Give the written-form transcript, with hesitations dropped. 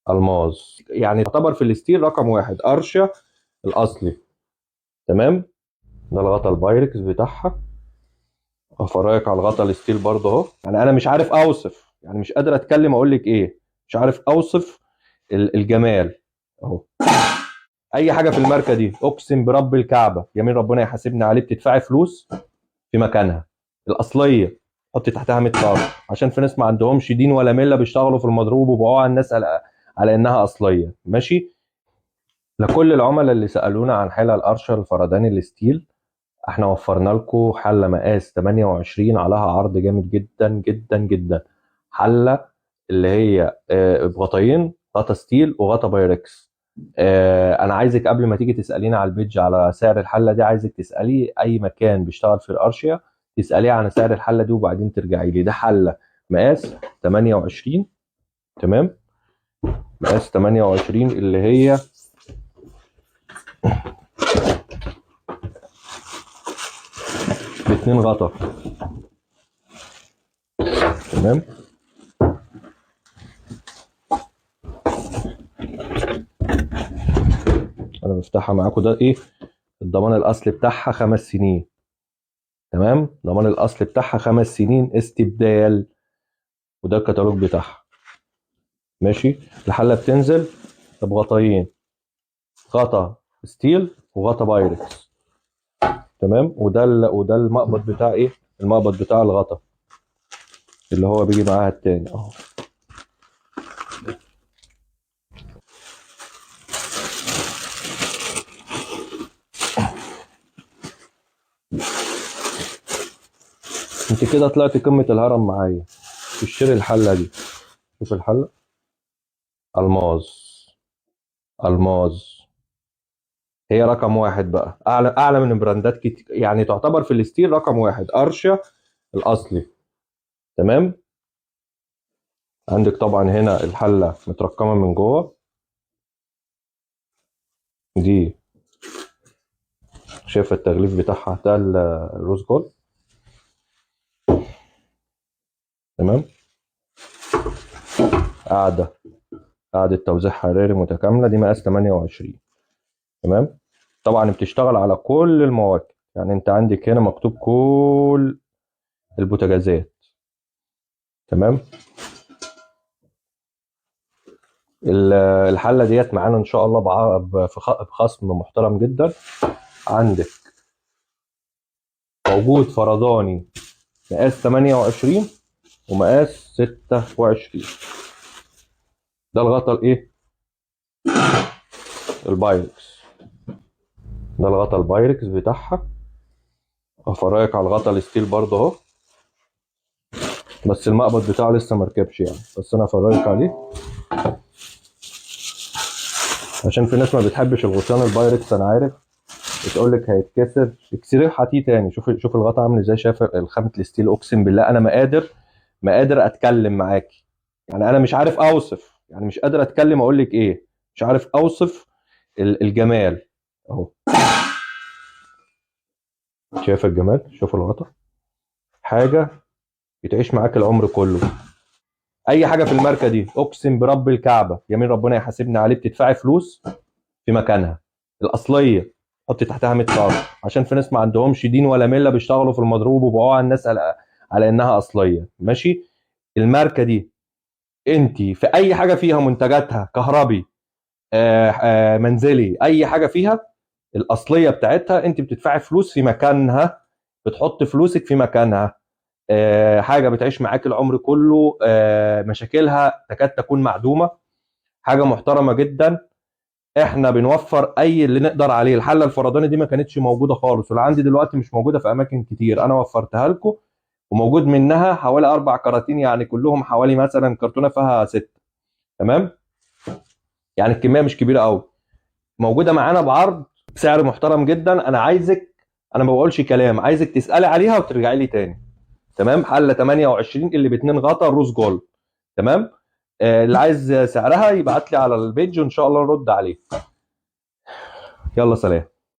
الماظ، يعني يعتبر في الستيل رقم واحد ارشيا الاصلي. تمام. ده الغطا البايركس بتاعها، افرايك على الغطا الستيل برضه اهو. يعني انا مش عارف اوصف، يعني مش قادر اتكلم اقول لك ايه، مش عارف اوصف الجمال اهو. اي حاجه في الماركه دي اقسم برب الكعبه يمين ربنا يحاسبني عليه بتدفعي فلوس في مكانها الاصليه. حطي تحتها 100 خط، عشان في ناس ما عندهمش دين ولا مله بيشتغلوا في المضروب وبيقعوا على الناس على انها اصليه. ماشي. لكل العملاء اللي سالونا عن حلل الارشر الفرداني الستيل، احنا وفرنا لكم حله مقاس 28 عليها عرض جامد جدا جدا جدا. حله اللي هي بغطاين، غطا ستيل وغطا بايركس. انا عايزك قبل ما تيجي تسالينا على البيج على سعر الحله دي، عايزك تسالي اي مكان بيشتغل في الارشيا، تساليه عن سعر الحله دي وبعدين ترجعي لي. ده حله مقاس 28. تمام. مقاس 28 اللي هي باتنين غطا. تمام. انا بفتحها معاكم. ده ايه؟ الضمان الاصلي بتاعها 5 سنين. تمام. ضمان الاصل بتاعها 5 سنين استبدال، وده الكتالوج بتاعها. ماشي. الحله بتنزل بغطاين، غطا ستيل وغطا بايركس. تمام. وده المقبض بتاع ايه؟ المقبض بتاع الغطا اللي هو بيجي معاها التاني اهو. انت كده طلعت قمه الهرم معايا. تشتري الحله دي. شوف الحله، الماظ. الماظ هي رقم واحد بقى، اعلى من براندات كتير، يعني تعتبر في الستيل رقم واحد ارشيا الاصلي. تمام. عندك طبعا هنا الحله مترقمه من جوه. دي شايفه التغليف بتاعها بتاع الروز جولد. تمام. قاعده قاعده توزيع حراري متكامله، دي مقاس 28. تمام. طبعا بتشتغل على كل المواقع، يعني انت عندك هنا مكتوب كل البوتاجازات. تمام. الحله ديت معانا ان شاء الله بخصم محترم جدا. عندك موجود فرداني مقاس 28 ومقاس 26. ده الغطا الايه؟ البايركس. ده الغطا البايركس بتاعها. افرايك على الغطا الستيل برضه اهو، بس المقبض بتاعه لسه مركبش يعني، بس انا افرايك عليه عشان في ناس ما بتحبش الغطيان البايركس. انا عارف بتقول لك هيتكسر، اكسريه حتيه تاني. شوف الغطا عامل ازاي. شايف الخامه الستيل؟ اقسم بالله انا ما قادر اتكلم معاكي. يعني انا مش عارف اوصف، يعني مش قادر اتكلم اقول لك ايه، مش عارف اوصف الجمال اهو. شايف الجمال؟ شوف الغطا، حاجه بتعيش معاك العمر كله. اي حاجه في الماركه دي اقسم برب الكعبه يمين ربنا يحاسبني عليه بتدفعي فلوس في مكانها الاصليه. حطي تحتها 100 خط، عشان في ناس ما عندهمش دين ولا مله بيشتغلوا في المضروب وبيقعوا على الناس على انها اصليه. ماشي. الماركه دي انت في اي حاجه فيها منتجاتها كهربي، منزلي، اي حاجه فيها الاصليه بتاعتها انت بتدفعي فلوس في مكانها، بتحط فلوسك في مكانها. حاجه بتعيش معاك العمر كله، مشاكلها تكاد تكون معدومه. حاجه محترمه جدا. احنا بنوفر اي اللي نقدر عليه. الحله الفرداني دي ما كانتش موجوده خالص، واللي عندي دلوقتي مش موجوده في اماكن كتير، انا وفرتها لكم. وموجود منها حوالي 4 كراتين، يعني كلهم حوالي مثلا كرتونه فيها 6. تمام. يعني الكميه مش كبيره قوي. موجوده معانا بعرض بسعر محترم جدا. انا ما بقولش كلام، عايزك تسالي عليها وترجعي لي تاني. تمام. حله 28 اللي باتنين غطا روز جولد. تمام. اللي عايز سعرها يبعت لي على البيج وان شاء الله نرد عليه. يلا سلام.